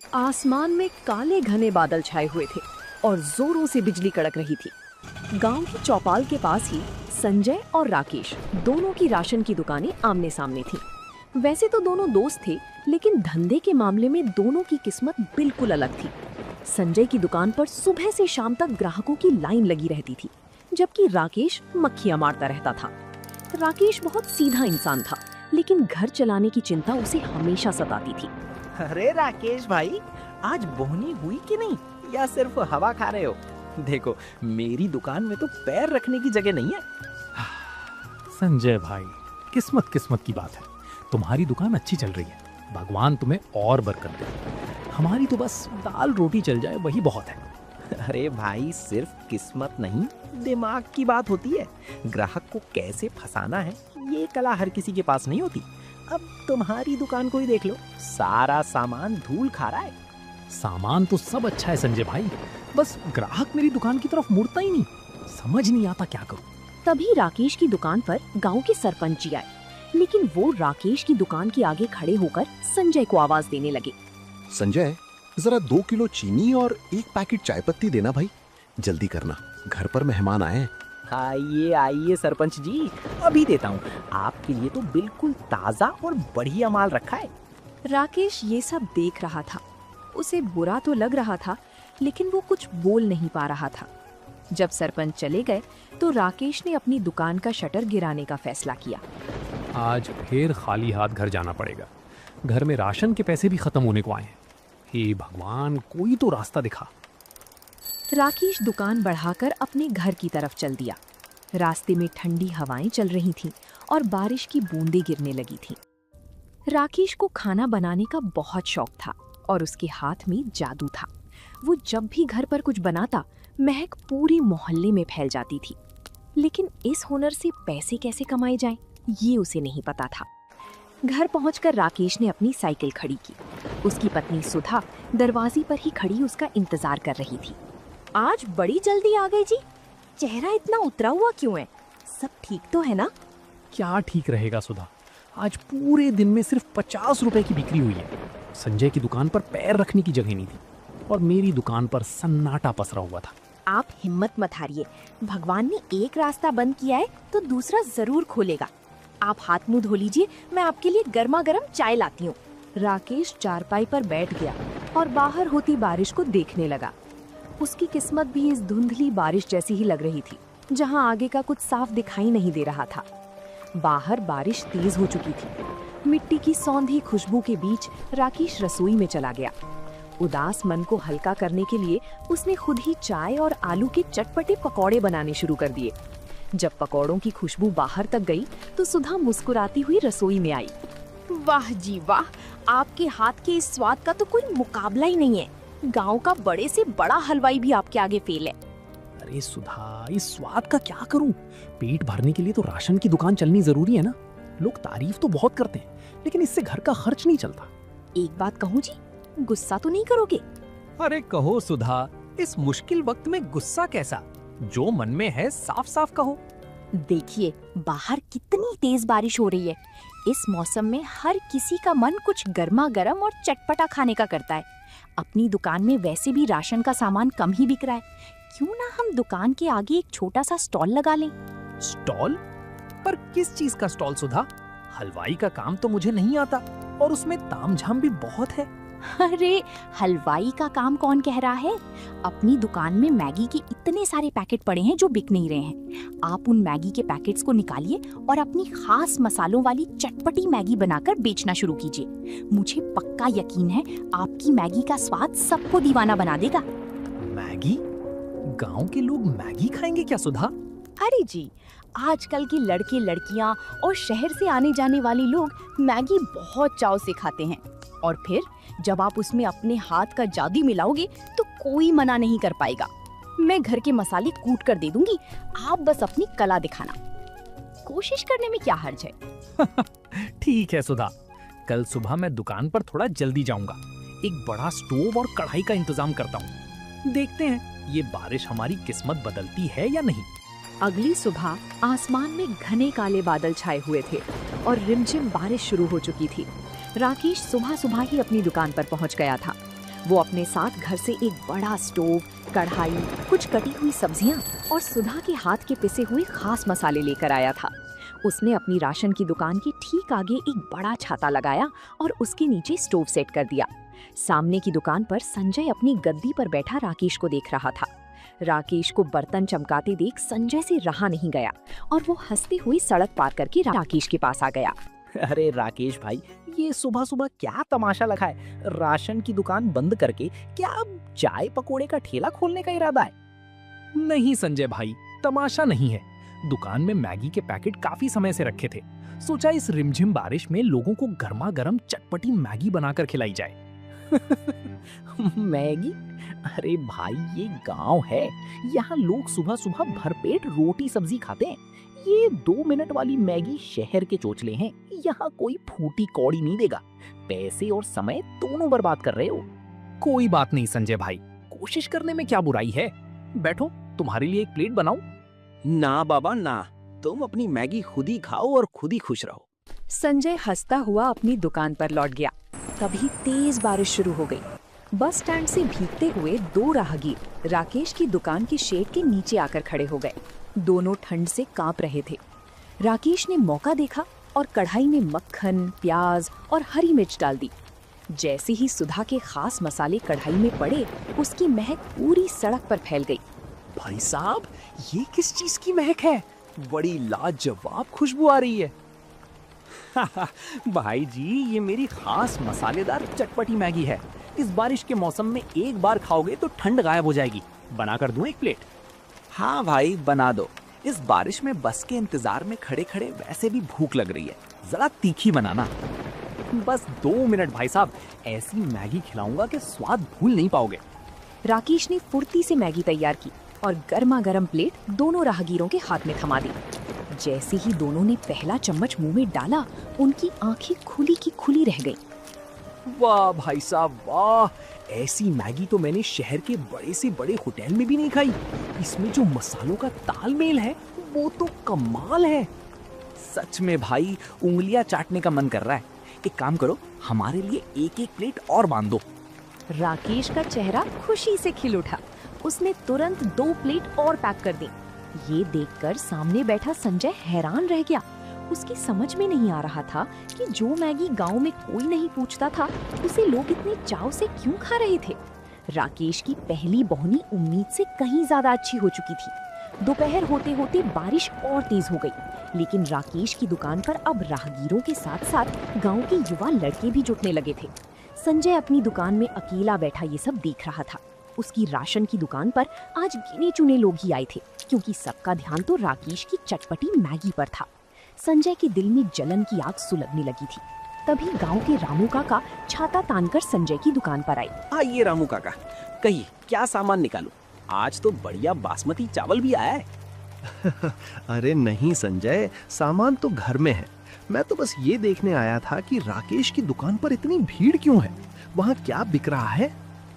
आसमान में काले घने बादल छाए हुए थे और जोरों से बिजली कड़क रही थी। गांव की चौपाल के पास ही संजय और राकेश दोनों की राशन की दुकानें आमने सामने थीं। वैसे तो दोनों दोस्त थे, लेकिन धंधे के मामले में दोनों की किस्मत बिल्कुल अलग थी। संजय की दुकान पर सुबह से शाम तक ग्राहकों की लाइन लगी रहती थी, जबकि राकेश मक्खियां मारता रहता था। राकेश बहुत सीधा इंसान था, लेकिन घर चलाने की चिंता उसे हमेशा सताती थी। अरे राकेश भाई, आज बोहनी हुई कि नहीं, या सिर्फ हवा खा रहे हो? देखो, मेरी दुकान में तो पैर रखने की जगह नहीं है। संजय भाई, किस्मत किस्मत की बात है। तुम्हारी दुकान अच्छी चल रही है, भगवान तुम्हें और बरकत दे। हमारी तो बस दाल रोटी चल जाए वही बहुत है। अरे भाई, सिर्फ किस्मत नहीं, दिमाग की बात होती है। ग्राहक को कैसे फंसाना है, ये कला हर किसी के पास नहीं होती। अब तुम्हारी दुकान को ही देख लो, सारा सामान धूल खा रहा है। सामान तो सब अच्छा है संजय भाई, बस ग्राहक मेरी दुकान की तरफ मुड़ता ही नहीं। समझ नहीं आता क्या करूं। तभी राकेश की दुकान पर गांव के सरपंच जी आए, लेकिन वो राकेश की दुकान के आगे खड़े होकर संजय को आवाज देने लगे। संजय, जरा 2 किलो चीनी और 1 पैकेट चाय पत्ती देना भाई, जल्दी करना, घर पर मेहमान आए हैं। आइए आइए सरपंच जी, अभी देता हूँ। आपके लिए तो बिल्कुल ताजा और बढ़िया माल रखा है। राकेश ये सब देख रहा था। उसे बुरा तो लग रहा था, लेकिन वो कुछ बोल नहीं पा रहा था। जब सरपंच चले गए तो राकेश ने अपनी दुकान का शटर गिराने का फैसला किया। आज फिर खाली हाथ घर जाना पड़ेगा। घर में राशन के पैसे भी खत्म होने को आए हैं। हे भगवान, कोई तो रास्ता दिखा। राकेश दुकान बढ़ाकर अपने घर की तरफ चल दिया। रास्ते में ठंडी हवाएं चल रही थीं और बारिश की बूंदें गिरने लगी थीं। राकेश को खाना बनाने का बहुत शौक था और उसके हाथ में जादू था। वो जब भी घर पर कुछ बनाता, महक पूरे मोहल्ले में फैल जाती थी। लेकिन इस हुनर से पैसे कैसे कमाए जाएं, ये उसे नहीं पता था। घर पहुंचकर राकेश ने अपनी साइकिल खड़ी की। उसकी पत्नी सुधा दरवाजे पर ही खड़ी उसका इंतजार कर रही थी। आज बड़ी जल्दी आ गई जी, चेहरा इतना उतरा हुआ क्यों है? सब ठीक तो है ना? क्या ठीक रहेगा सुधा, आज पूरे दिन में सिर्फ 50 रुपए की बिक्री हुई है। संजय की दुकान पर पैर रखने की जगह नहीं थी और मेरी दुकान पर सन्नाटा पसरा हुआ था। आप हिम्मत मत हारिए, भगवान ने एक रास्ता बंद किया है तो दूसरा जरूर खोलेगा। आप हाथ मुंह धो लीजिए, मैं आपके लिए गर्मा गर्म चाय लाती हूँ। राकेश चारपाई पर बैठ गया और बाहर होती बारिश को देखने लगा। उसकी किस्मत भी इस धुंधली बारिश जैसी ही लग रही थी, जहाँ आगे का कुछ साफ दिखाई नहीं दे रहा था। बाहर बारिश तेज हो चुकी थी। मिट्टी की सौंधी खुशबू के बीच राकेश रसोई में चला गया। उदास मन को हल्का करने के लिए उसने खुद ही चाय और आलू के चटपटे पकौड़े बनाने शुरू कर दिए। जब पकौड़ों की खुशबू बाहर तक गई तो सुधा मुस्कुराती हुई रसोई में आई। वाह जी वाह, आपके हाथ के इस स्वाद का तो कोई मुकाबला ही नहीं है। गांव का बड़े से बड़ा हलवाई भी आपके आगे फेल है। अरे सुधा, इस स्वाद का क्या करूं? पेट भरने के लिए तो राशन की दुकान चलनी जरूरी है ना। लोग तारीफ तो बहुत करते हैं, लेकिन इससे घर का खर्च नहीं चलता। एक बात कहूँ जी, गुस्सा तो नहीं करोगे? अरे कहो सुधा, इस मुश्किल वक्त में गुस्सा कैसा? जो मन में है साफ साफ कहो। देखिए, बाहर कितनी तेज बारिश हो रही है। इस मौसम में हर किसी का मन कुछ गर्मा गर्म और चटपटा खाने का करता है। अपनी दुकान में वैसे भी राशन का सामान कम ही बिक रहा है, क्यों ना हम दुकान के आगे एक छोटा सा स्टॉल लगा लें? स्टॉल? पर किस चीज का स्टॉल सुधा? हलवाई का काम तो मुझे नहीं आता और उसमें तामझाम भी बहुत है। अरे हलवाई का काम कौन कह रहा है? अपनी दुकान में मैगी के इतने सारे पैकेट पड़े हैं जो बिक नहीं रहे हैं। आप उन मैगी के पैकेट्स को निकालिए और अपनी खास मसालों वाली चटपटी मैगी बनाकर बेचना शुरू कीजिए। मुझे पक्का यकीन है आपकी मैगी का स्वाद सबको दीवाना बना देगा। मैगी? गांव के लोग मैगी खाएंगे क्या सुधा? अरे जी, आजकल के लड़के लड़कियां और शहर से आने जाने वाले लोग मैगी बहुत चाव से खाते हैं। और फिर जब आप उसमें अपने हाथ का जादू मिलाओगे तो कोई मना नहीं कर पाएगा। मैं घर के मसाले कूट कर दे दूंगी, आप बस अपनी कला दिखाना। कोशिश करने में क्या हर्ज है? ठीक है सुधा, कल सुबह मैं दुकान पर थोड़ा जल्दी जाऊंगा। एक बड़ा स्टोव और कढ़ाई का इंतजाम करता हूँ। देखते हैं ये बारिश हमारी किस्मत बदलती है या नहीं। अगली सुबह आसमान में घने काले बादल छाए हुए थे और रिमझिम बारिश शुरू हो चुकी थी। राकेश सुबह सुबह ही अपनी दुकान पर पहुंच गया था। वो अपने साथ घर से एक बड़ा स्टोव, कढ़ाई, कुछ कटी हुई सब्जियां और सुधा के हाथ के पिसे हुए खास मसाले लेकर आया था। उसने अपनी राशन की दुकान के ठीक आगे एक बड़ा छाता लगाया और उसके नीचे स्टोव सेट कर दिया। सामने की दुकान पर संजय अपनी गद्दी पर बैठा राकेश को देख रहा था। राकेश को बर्तन चमकाते देख संजय से रहा नहीं गया और वो हंसते हुए सड़क पार करके राकेश के पास आ गया। अरे राकेश भाई, ये सुबह सुबह क्या तमाशा लगा है? राशन की दुकान बंद करके क्या अब चाय पकोड़े का ठेला खोलने का इरादा है? नहीं संजय भाई, तमाशा नहीं है। दुकान में मैगी के पैकेट काफी समय से रखे थे। सोचा इस रिमझिम बारिश में लोगों को गर्मा गर्म चटपटी मैगी बनाकर खिलाई जाए। मैगी? अरे भाई, ये गांव है, यहाँ लोग सुबह सुबह भरपेट रोटी सब्जी खाते हैं। ये 2 मिनट वाली मैगी शहर के चोचले हैं, यहाँ कोई फूटी कौड़ी नहीं देगा। पैसे और समय दोनों बर्बाद कर रहे हो। कोई बात नहीं संजय भाई, कोशिश करने में क्या बुराई है। बैठो, तुम्हारे लिए एक प्लेट बनाऊं? ना बाबा ना, तुम अपनी मैगी खुद ही खाओ और खुद ही खुश रहो। संजय हंसता हुआ अपनी दुकान पर लौट गया। तभी तेज बारिश शुरू हो गई। बस स्टैंड से भीगते हुए 2 राहगीर राकेश की दुकान के शेड के नीचे आकर खड़े हो गए। दोनों ठंड से कांप रहे थे। राकेश ने मौका देखा और कढ़ाई में मक्खन, प्याज और हरी मिर्च डाल दी। जैसे ही सुधा के खास मसाले कढ़ाई में पड़े, उसकी महक पूरी सड़क पर फैल गई। भाई साहब, ये किस चीज की महक है? बड़ी लाजवाब खुशबू आ रही है। भाई जी, ये मेरी खास मसालेदार चटपटी मैगी है। इस बारिश के मौसम में एक बार खाओगे तो ठंड गायब हो जाएगी। बनाकर दूं एक प्लेट? हाँ भाई, बना दो। इस बारिश में बस के इंतजार में खड़े खड़े वैसे भी भूख लग रही है। जरा तीखी बनाना। बस 2 मिनट भाई साहब, ऐसी मैगी खिलाऊंगा कि स्वाद भूल नहीं पाओगे। राकेश ने फुर्ती से मैगी तैयार की और गर्मा गर्म प्लेट दोनों राहगीरों के हाथ में थमा दी। जैसे ही दोनों ने पहला चम्मच मुंह में डाला, उनकी आंखें खुली की खुली रह गईं। वाह भाई साहब वाह, ऐसी मैगी तो मैंने शहर के बड़े से बड़े होटल में भी नहीं खाई। इसमें जो मसालों का तालमेल है वो तो कमाल है। सच में भाई, उंगलियां चाटने का मन कर रहा है। एक काम करो, हमारे लिए एक एक प्लेट और बांध दो। राकेश का चेहरा खुशी से खिल उठा। उसने तुरंत 2 प्लेट और पैक कर दी। ये देखकर सामने बैठा संजय हैरान रह गया। उसकी समझ में नहीं आ रहा था कि जो मैगी गांव में कोई नहीं पूछता था, उसे लोग इतने चाव से क्यों खा रहे थे। राकेश की पहली बोहनी उम्मीद से कहीं ज्यादा अच्छी हो चुकी थी। दोपहर होते होते बारिश और तेज हो गई, लेकिन राकेश की दुकान पर अब राहगीरों के साथ साथ गांव के युवा लड़के भी जुटने लगे थे। संजय अपनी दुकान में अकेला बैठा ये सब देख रहा था। उसकी राशन की दुकान पर आज गिने चुने लोग ही आए थे, क्योंकि सबका ध्यान तो राकेश की चटपटी मैगी पर था। संजय के दिल में जलन की आग सुलगने लगी थी। तभी गांव के रामू काका छाता तानकर संजय की दुकान पर आए। आइए रामू काका, कहिए क्या सामान निकालूं? आज तो बढ़िया बासमती चावल भी आया है। अरे नहीं संजय, सामान तो घर में है। मैं तो बस ये देखने आया था कि राकेश की दुकान पर इतनी भीड़ क्यों है, वहाँ क्या बिक रहा है?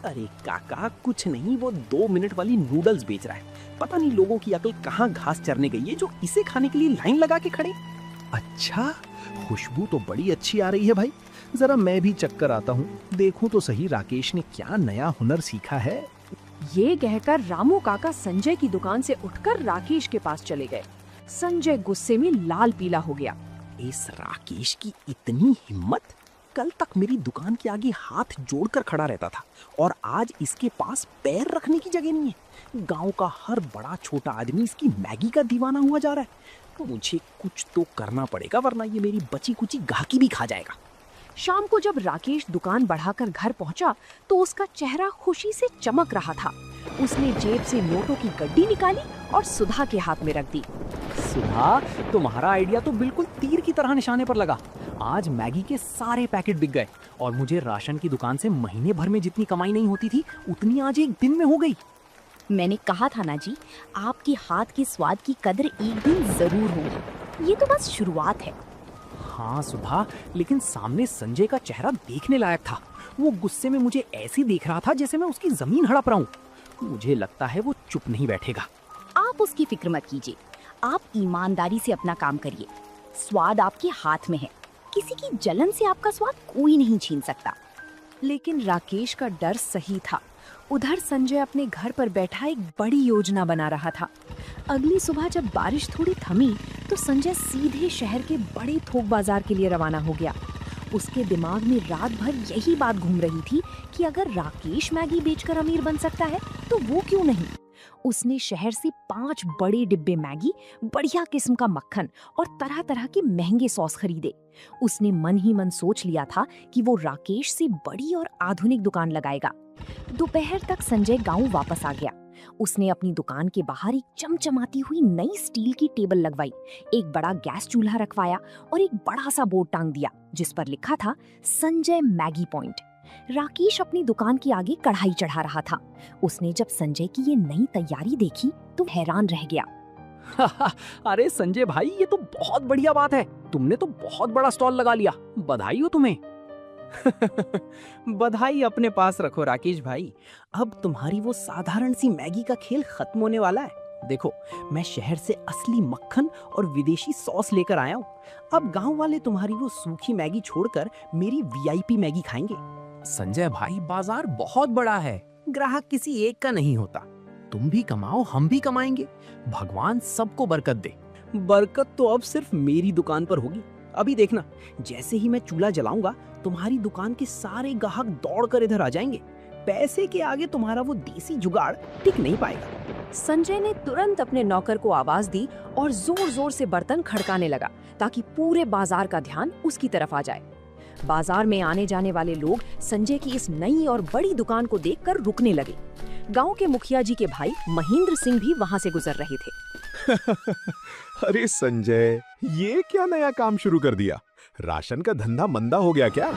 अरे काका, कुछ नहीं, वो 2 मिनट वाली नूडल्स बेच रहा है। पता नहीं लोगों की अकल कहाँ घास चरने गई है जो इसे खाने के लिए लाइन लगा के खड़े। अच्छा, खुशबू तो बड़ी अच्छी आ रही है भाई। जरा मैं भी चक्कर आता हूँ, देखूं तो सही राकेश ने क्या नया हुनर सीखा है। ये कहकर रामू काका संजय की दुकान से उठकर राकेश के पास चले गए। संजय गुस्से में लाल पीला हो गया। इस राकेश की इतनी हिम्मत! कल तक मेरी दुकान के आगे हाथ जोड़कर खड़ा रहता था और आज इसके पास पैर रखने की जगह नहीं है। गांव का हर बड़ा छोटा आदमी इसकी मैगी का दीवाना हुआ जा रहा है। मुझे कुछ तो करना पड़ेगा, वरना ये मेरी बची कुची गाहकी भी खा जाएगा। शाम को जब राकेश दुकान बढ़ाकर घर पहुंचा तो उसका चेहरा खुशी से चमक रहा था। उसने जेब से नोटों की गड्डी निकाली और सुधा के हाथ में रख दी। सुधा, तुम्हारा आइडिया तो बिल्कुल तीर की तरह निशाने पर लगा। आज मैगी के सारे पैकेट बिक गए और मुझे राशन की दुकान से महीने भर में जितनी कमाई नहीं होती थी, उतनी आज एक दिन में हो गई। मैंने कहा था ना जी, आपके हाथ के स्वाद की कदर एक दिन जरूर होगी। ये तो बस शुरुआत है। हाँ सुधा, लेकिन सामने संजय का चेहरा देखने लायक था। वो गुस्से में मुझे ऐसे देख रहा था जैसे मैं उसकी जमीन हड़प रहा हूँ। मुझे लगता है वो चुप नहीं बैठेगा। आप उसकी फिक्र मत कीजिए, आप ईमानदारी से अपना काम करिए। स्वाद आपके हाथ में है, किसी की जलन से आपका स्वाद कोई नहीं छीन सकता। लेकिन राकेश का डर सही था। उधर संजय अपने घर पर बैठा एक बड़ी योजना बना रहा था। अगली सुबह जब बारिश थोड़ी थमी तो संजय सीधे शहर के बड़े थोक बाजार के लिए रवाना हो गया। उसके दिमाग में रात भर यही बात घूम रही थी कि अगर राकेश मैगी बेचकर अमीर बन सकता है तो वो क्यों नहीं। उसने शहर से 5 बड़े डिब्बे मैगी, बढ़िया किस्म का मक्खन और तरह तरह के महंगे सॉस खरीदे। उसने मन ही मन सोच लिया था कि वो राकेश से बड़ी और आधुनिक दुकान लगाएगा। दोपहर तक संजय गांव वापस आ गया। उसने अपनी दुकान के बाहर एक चमचमाती हुई नई स्टील की टेबल लगवाई, एक बड़ा गैस चूल्हा रखवाया और एक बड़ा सा बोर्ड टांग दिया जिस पर लिखा था संजय मैगी पॉइंट। राकेश अपनी दुकान के आगे कढ़ाई चढ़ा रहा था। उसने जब संजय की ये नई तैयारी देखी तो हैरान रह गया। अरे संजय भाई, ये तो बहुत बढ़िया बात है। तुमने तो बहुत बड़ा स्टॉल लगा लिया, बधाई हो तुम्हें। बधाई अपने पास रखो राकेश भाई। अब तुम्हारी वो साधारण सी मैगी का खेल खत्म होने वाला है। देखो, मैं शहर से असली मक्खन और विदेशी सॉस लेकर आया हूँ। अब गांव वाले तुम्हारी वो सूखी मैगी छोड़कर मेरी वीआईपी मैगी खाएंगे। संजय भाई, बाजार बहुत बड़ा है, ग्राहक किसी एक का नहीं होता। तुम भी कमाओ, हम भी कमाएंगे। भगवान सबको बरकत दे। बरकत तो अब सिर्फ मेरी दुकान पर होगी। अभी देखना, जैसे ही मैं चूल्हा जलाऊंगा तुम्हारी दुकान के सारे ग्राहक दौड़कर इधर आ जाएंगे। पैसे के आगे तुम्हारा वो देसी जुगाड़ टिक नहीं पाएगा। संजय ने तुरंत अपने नौकर को आवाज दी और जोर जोर से बर्तन खड़काने लगा ताकि पूरे बाजार का ध्यान उसकी तरफ आ जाए। बाजार में आने जाने वाले लोग संजय की इस नई और बड़ी दुकान को देखकर रुकने लगे। गांव के मुखिया जी के भाई महेंद्र सिंह भी वहां से गुजर रहे थे। अरे संजय, ये क्या नया काम शुरू कर दिया? राशन का धंधा मंदा हो गया क्या?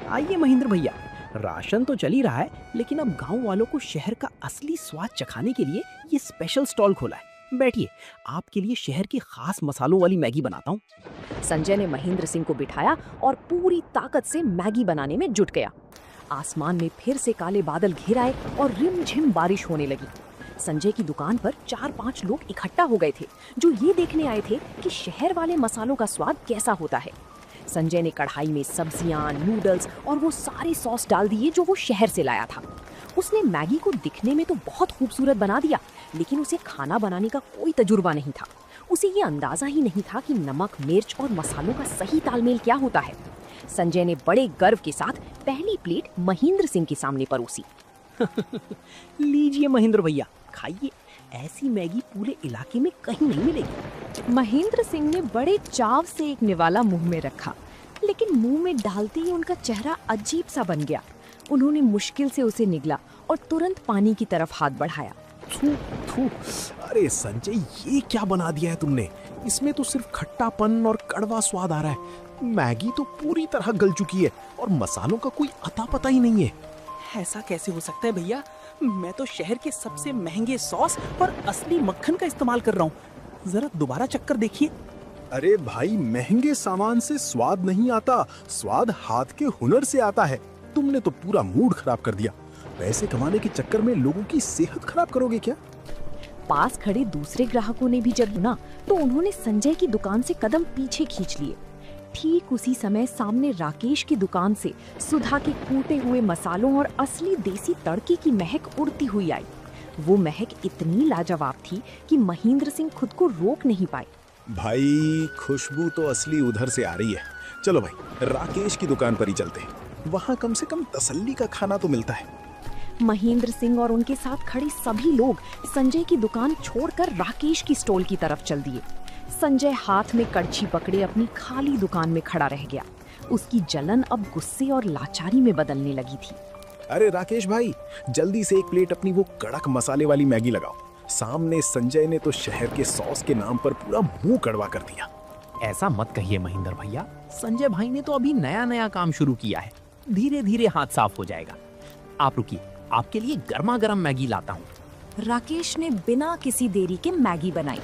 आइए महेंद्र भैया, राशन तो चल ही रहा है, लेकिन अब गांव वालों को शहर का असली स्वाद चखाने के लिए ये स्पेशल स्टॉल खोला है। बैठिए, आपके लिए शहर के खास मसालों वाली मैगी बनाता हूँ। संजय ने महेंद्र सिंह को बिठाया और पूरी ताकत से मैगी बनाने में जुट गया। आसमान में फिर से काले बादल घिर आए और रिमझिम बारिश होने लगी। संजय की दुकान पर 4-5 लोग इकट्ठा हो गए थे जो ये देखने आए थे कि शहर वाले मसालों का स्वाद कैसा होता है। संजय ने कढ़ाई में सब्जियां, नूडल्स और वो सारे सॉस डाल दिए जो वो शहर से लाया था। उसने मैगी को दिखने में तो बहुत खूबसूरत बना दिया, लेकिन उसे खाना बनाने का कोई तजुर्बा नहीं था। उसे ये अंदाजा ही नहीं था कि नमक, मिर्च और मसालों का सही तालमेल क्या होता है। संजय ने बड़े गर्व के साथ पहली प्लेट महेंद्र सिंह के सामने परोसी। लीजिए महेंद्र भैया, खाइए। ऐसी मैगी पूरे इलाके में कहीं नहीं मिलेगी। महेंद्र सिंह ने बड़े चाव से एक निवाला मुंह में रखा, लेकिन मुंह में डालते ही उनका चेहरा अजीब सा बन गया। उन्होंने मुश्किल से उसे निगला और तुरंत पानी की तरफ हाथ बढ़ाया। थू थू, अरे संजय, ये क्या बना दिया है तुमने? इसमें तो सिर्फ खट्टापन और कड़वा स्वाद आ रहा है। मैगी तो पूरी तरह गल चुकी है और मसालों का कोई अता पता ही नहीं है। ऐसा कैसे हो सकता है भैया? मैं तो शहर के सबसे महंगे सॉस और असली मक्खन का इस्तेमाल कर रहा हूँ। जरा दोबारा चक्कर देखिए। अरे भाई, महंगे सामान से स्वाद नहीं आता, स्वाद हाथ के हुनर से आता है। तुमने तो पूरा मूड खराब कर दिया। पैसे कमाने के चक्कर में लोगों की सेहत खराब करोगे क्या? पास खड़े दूसरे ग्राहकों ने भी जब सुना तो उन्होंने संजय की दुकान से कदम पीछे खींच लिए। ठीक उसी समय सामने राकेश की दुकान से सुधा के कूटे हुए मसालों और असली देसी तड़के की महक उड़ती हुई आई। वो महक इतनी लाजवाब थी कि महेंद्र सिंह खुद को रोक नहीं पाए। भाई, खुशबू तो असली उधर से आ रही है। चलो भाई, राकेश की दुकान पर ही चलते हैं। वहाँ कम से कम तसल्ली का खाना तो मिलता है। महेंद्र सिंह और उनके साथ खड़े सभी लोग संजय की दुकान छोड़कर राकेश की स्टॉल की तरफ चल दिए। संजय हाथ में कड़छी पकड़े अपनी खाली दुकान में खड़ा रह गया। उसकी जलन अब गुस्से और लाचारी में बदलने लगी थी। अरे राकेश भाई, जल्दी से एक प्लेट अपनी वो कड़क मसाले वाली मैगी लगाओ। सामने संजय ने तो शहर के सॉस के नाम पर पूरा मुंह कड़वा कर दिया। ऐसा मत कहिए महेंद्र भैया, संजय भाई ने तो अभी नया नया काम शुरू किया है। धीरे धीरे हाथ साफ हो जाएगा। आप रुकिए, आपके लिए गर्मा गर्म मैगी लाता हूँ। राकेश ने बिना किसी देरी के मैगी बनाई।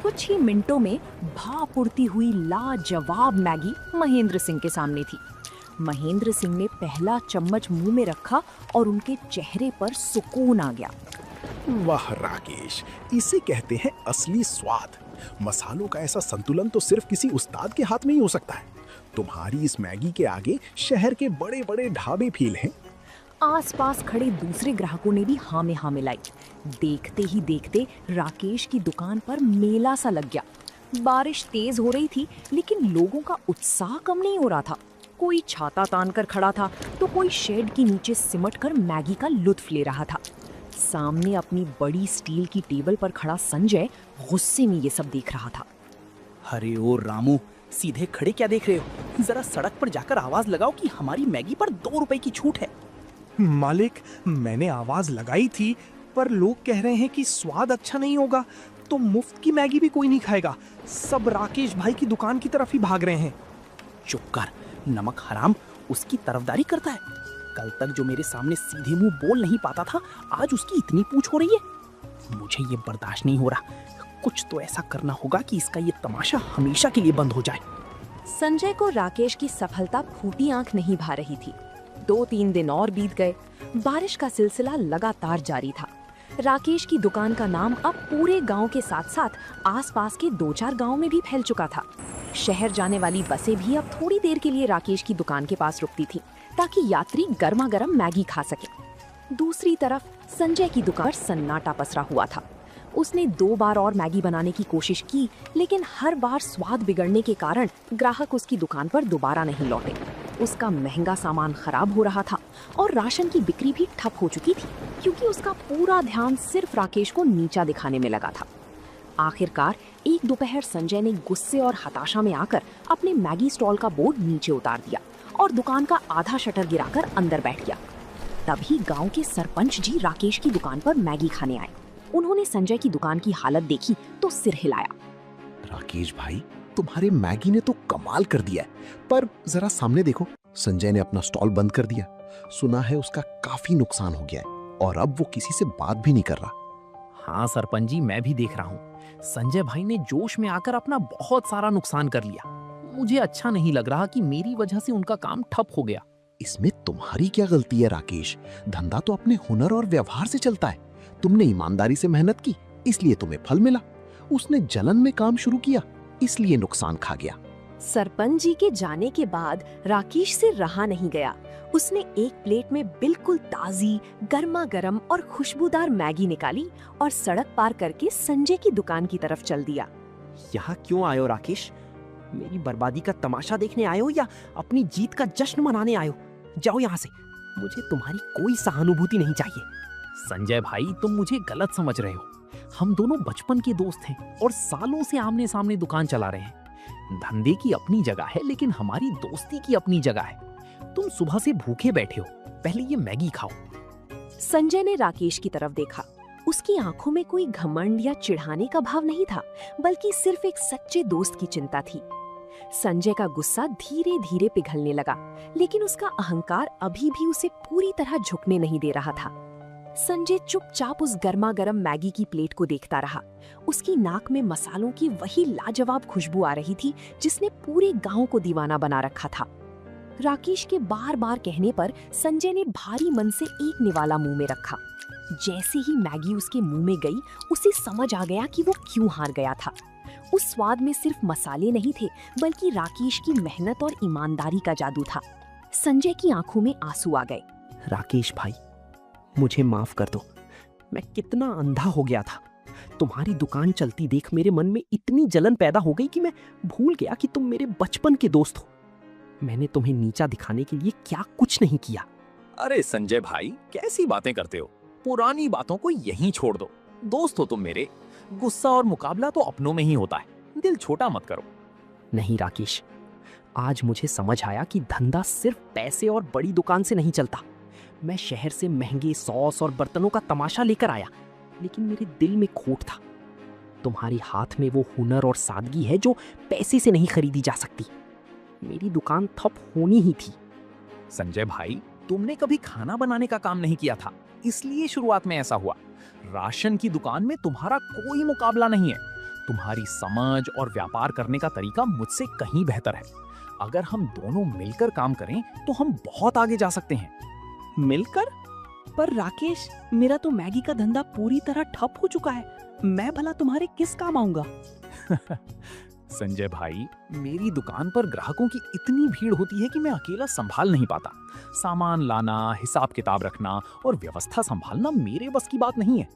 कुछ ही मिनटों में भाप उड़ती हुई लाजवाब मैगी महेंद्र सिंह के सामने थी। महेंद्र सिंह ने पहला चम्मच मुंह में रखा और उनके चेहरे पर सुकून आ गया। वाह राकेश, इसे कहते हैं असली स्वाद। मसालों का ऐसा संतुलन तो सिर्फ किसी उस्ताद के हाथ में ही हो सकता है। तुम्हारी इस मैगी के आगे शहर के बड़े बड़े ढाबे फेल हैं। आसपास खड़े दूसरे ग्राहकों ने भी हाँ में हाँ मिलाई। देखते ही देखते राकेश की दुकान पर मेला सा लग गया। बारिश तेज हो रही थी, लेकिन लोगों का उत्साह कम नहीं हो रहा था। कोई छाता तान कर खड़ा था तो कोई शेड के नीचे सिमट कर मैगी का लुत्फ ले रहा था। सामने अपनी बड़ी स्टील की टेबल पर खड़ा संजय गुस्से में ये सब देख रहा था। अरे ओ रामू, सीधे खड़े क्या देख रहे हो? जरा सड़क पर जाकर आवाज लगाओ कि हमारी मैगी पर 2 रुपए की छूट है। मालिक, मैंने आवाज लगाई थी, पर लोग कह रहे हैं कि स्वाद अच्छा नहीं होगा, तो मुफ्त की मैगी भी कोई नहीं खाएगा। सब राकेश भाई की दुकान की तरफ ही भाग रहे हैं। चुप कर, नमक हराम उसकी तरफदारी करता है। कल तक जो मेरे सामने सीधे मुंह बोल नहीं पाता था, आज उसकी इतनी पूछ हो रही है। मुझे ये बर्दाश्त नहीं हो रहा। कुछ तो ऐसा करना होगा कि इसका ये तमाशा हमेशा के लिए बंद हो जाए। संजय को राकेश की सफलता फूटी आंख नहीं भा रही थी। 2-3 दिन और बीत गए। बारिश का सिलसिला लगातार जारी था। राकेश की दुकान का नाम अब पूरे गांव के साथ साथ आसपास के 2-4 गांव में भी फैल चुका था। शहर जाने वाली बसें भी अब थोड़ी देर के लिए राकेश की दुकान के पास रुकती थी, ताकि यात्री गर्मा गर्म मैगी खा सके। दूसरी तरफ संजय की दुकान पर सन्नाटा पसरा हुआ था। उसने 2 बार और मैगी बनाने की कोशिश की, लेकिन हर बार स्वाद बिगड़ने के कारण ग्राहक उसकी दुकान पर दोबारा नहीं लौटे। उसका महंगा सामान खराब हो रहा था और राशन की बिक्री भी ठप हो चुकी थी, क्योंकि उसका पूरा ध्यान सिर्फ राकेश को नीचा दिखाने में लगा था। आखिरकार एक दोपहर संजय ने गुस्से और हताशा में आकर अपने मैगी स्टॉल का बोर्ड नीचे उतार दिया और दुकान का आधा शटर गिराकर अंदर बैठ गया। तभी गांव के सरपंच जी राकेश की दुकान पर मैगी खाने आए। उन्होंने संजय की दुकान की हालत देखी तो सिर हिलाया। राकेश भाई, तुम्हारे मैगी ने तो कमाल कर दिया है, पर जरा सामने देखो, संजय ने अपना स्टॉल बंद कर दिया। सुना है उसका काफी नुकसान हो गया है और अब वो किसी से बात भी नहीं कर रहा। हाँ सरपंच जी, मैं भी देख रहा हूँ। संजय भाई ने जोश में आकर अपना बहुत सारा नुकसान कर लिया। मुझे अच्छा नहीं लग रहा कि मेरी वजह से उनका काम ठप हो गया। इसमें तुम्हारी क्या गलती है राकेश? धंधा तो अपने हुनर और व्यवहार से चलता है। तुमने ईमानदारी से मेहनत की, इसलिए तुम्हें फल मिला। उसने जलन में काम शुरू किया, इसलिए नुकसान खा गया। सरपंच जी के जाने के बाद राकेश से रहा नहीं गया। उसने एक प्लेट में बिल्कुल ताजी, गर्मा गर्म और खुशबूदार मैगी निकाली और सड़क पार करके संजय की दुकान की तरफ चल दिया। यहाँ क्यों आए हो राकेश? मेरी बर्बादी का तमाशा देखने आए हो या अपनी जीत का जश्न मनाने आए हो? जाओ यहाँ से, मुझे तुम्हारी कोई सहानुभूति नहीं चाहिए। संजय भाई, तुम मुझे गलत समझ रहे हो। हम दोनों बचपन के दोस्त हैं और सालों से आमने सामने दुकान चला रहे हैं। धंधे की अपनी जगह है, लेकिन हमारी दोस्ती की अपनी जगह है। तुम सुबह से भूखे बैठे हो, पहले ये मैगी खाओ। संजय ने राकेश की तरफ देखा। उसकी आंखों में कोई घमंड या चिढ़ाने का भाव नहीं था, बल्कि सिर्फ एक सच्चे दोस्त की चिंता थी। संजय का गुस्सा धीरे धीरे पिघलने लगा, लेकिन उसका अहंकार अभी भी उसे पूरी तरह झुकने नहीं दे रहा था। संजय चुपचाप उस गर्मा गर्म मैगी की प्लेट को देखता रहा। उसकी नाक में मसालों की वही लाजवाब खुशबू आ रही थी जिसने पूरे गांव को दीवाना बना रखा था। राकेश के बार बार कहने पर संजय ने भारी मन से एक निवाला मुंह में रखा। जैसे ही मैगी उसके मुंह में गई, उसे समझ आ गया कि वो क्यों हार गया था। उस स्वाद में सिर्फ मसाले नहीं थे, बल्कि राकेश की मेहनत और ईमानदारी का जादू था। संजय की आंखों में आंसू आ गए। राकेश भाई, मुझे माफ कर दो। मैं कितना अंधा हो गया था। तुम्हारी दुकान चलती देख मेरे मन में इतनी जलन पैदा हो गई कि मैं भूल गया कि तुम मेरे बचपन के दोस्त हो। मैंने तुम्हें नीचा दिखाने के लिए क्या कुछ नहीं किया। अरे संजय भाई, कैसी बातें करते हो? पुरानी बातों को यहीं छोड़ दो। दोस्त हो तुम मेरे। गुस्सा और मुकाबला तो अपनों में ही होता है। दिल छोटा मत करो। नहीं राकेश, आज मुझे समझ आया कि धंधा सिर्फ पैसे और बड़ी दुकान से नहीं चलता। मैं शहर से महंगे सॉस और बर्तनों का तमाशा लेकर आया, लेकिन मेरे दिल में खोट था। तुम्हारी हाथ में वो हुनर और सादगी है जो पैसे से नहीं खरीदी जा सकती। मेरी दुकान ठप होनी ही थी। संजय भाई, तुमने कभी खाना बनाने का काम नहीं किया था, इसलिए शुरुआत में ऐसा हुआ। राशन की दुकान में तुम्हारा कोई मुकाबला नहीं है। तुम्हारी समझ और व्यापार करने का तरीका मुझसे कहीं बेहतर है। अगर हम दोनों मिलकर काम करें तो हम बहुत आगे जा सकते हैं। मिलकर? पर राकेश, मेरा तो मैगी का धंधा पूरी तरह ठप हो चुका है। मैं भला तुम्हारे किस काम आऊंगा? संजय भाई, मेरी दुकान पर ग्राहकों की इतनी भीड़ होती है कि मैं अकेला संभाल नहीं पाता। सामान लाना, हिसाब किताब रखना और व्यवस्था संभालना मेरे बस की बात नहीं है।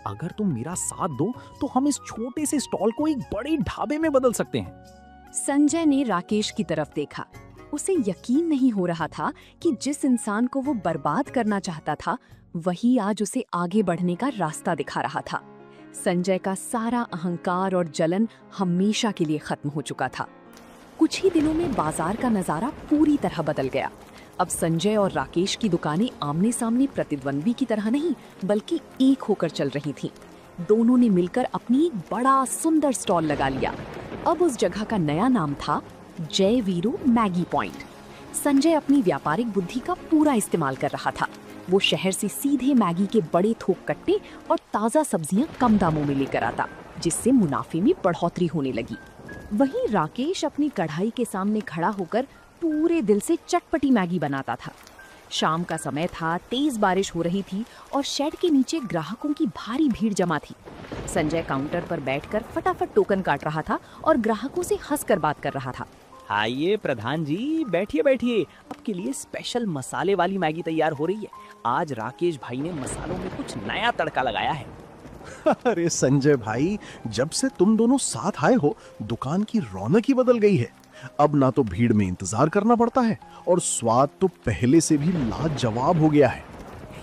अगर तुम मेरा साथ दो तो हम इस छोटे से स्टॉल को एक बड़े ढाबे में बदल सकते हैं। संजय ने राकेश की तरफ देखा। उसे यकीन नहीं हो रहा था कि जिस इंसान को वो बर्बाद करना चाहता था, वही आज उसे आगे बढ़ने का रास्ता दिखा रहा था। संजय का सारा अहंकार और जलन हमेशा के लिए खत्म हो चुका था। कुछ ही दिनों में बाजार का नजारा पूरी तरह बदल गया। अब संजय और राकेश की दुकानें आमने सामने प्रतिद्वंद्वी की तरह नहीं, बल्कि एक होकर चल रही थीं। दोनों ने मिलकर अपनी एक बड़ा सुंदर स्टॉल लगा लिया। अब उस जगह का नया नाम था जय वीरू मैगी पॉइंट। संजय अपनी व्यापारिक बुद्धि का पूरा इस्तेमाल कर रहा था। वो शहर से सीधे मैगी के बड़े थोक कट्टे और ताज़ा सब्जियां कम दामों में लेकर आता, जिससे मुनाफे में बढ़ोतरी होने लगी। वहीं राकेश अपनी कढ़ाई के सामने खड़ा होकर पूरे दिल से चटपटी मैगी बनाता था। शाम का समय था, तेज बारिश हो रही थी और शेड के नीचे ग्राहकों की भारी भीड़ जमा थी। संजय काउंटर पर बैठकर फटाफट टोकन काट रहा था और ग्राहकों से हंसकर बात कर रहा था। आइए प्रधान जी, बैठिए बैठिए। आपके लिए स्पेशल मसाले वाली मैगी तैयार हो रही है। आज राकेश भाई ने मसालों में कुछ नया तड़का लगाया है। अरे संजय भाई, जब से तुम दोनों साथ आए हो, दुकान की रौनक ही बदल गई है। अब ना तो भीड़ में इंतजार करना पड़ता है और स्वाद तो पहले से भी लाजवाब हो गया है।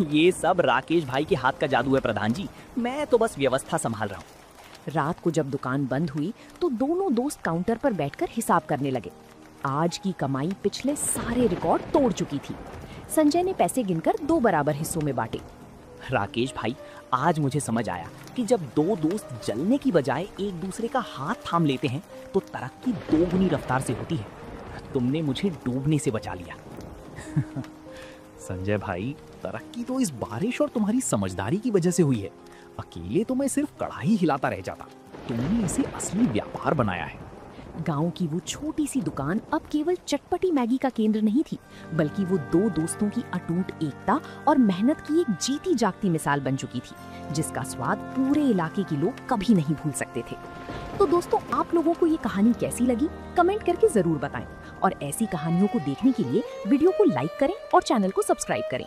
ये सब राकेश भाई के हाथ का जादू है प्रधान जी। मैं तो बस व्यवस्था संभाल रहा हूँ। रात को जब दुकान बंद हुई तो दोनों दोस्त काउंटर पर बैठकर हिसाब करने लगे। आज की कमाई पिछले सारे रिकॉर्ड तोड़ चुकी थी। संजय ने पैसे गिनकर 2 बराबर हिस्सों में बांटे। राकेश भाई, आज मुझे समझ आया कि जब दो दोस्त जलने की बजाय एक दूसरे का हाथ थाम लेते हैं तो तरक्की 2 गुनी रफ्तार से होती है। तुमने मुझे डूबने से बचा लिया। संजय भाई, तरक्की तो इस बारिश और तुम्हारी समझदारी की वजह से हुई है। अकेले तो मैं सिर्फ कढ़ाई हिलाता रह जाता। तुमने इसे असली व्यापार बनाया है। गांव की वो छोटी सी दुकान अब केवल चटपटी मैगी का केंद्र नहीं थी, बल्कि वो 2 दोस्तों की अटूट एकता और मेहनत की एक जीती जागती मिसाल बन चुकी थी, जिसका स्वाद पूरे इलाके के लोग कभी नहीं भूल सकते थे। तो दोस्तों, आप लोगों को ये कहानी कैसी लगी, कमेंट करके जरूर बताएं और ऐसी कहानियों को देखने के लिए वीडियो को लाइक करें और चैनल को सब्सक्राइब करें।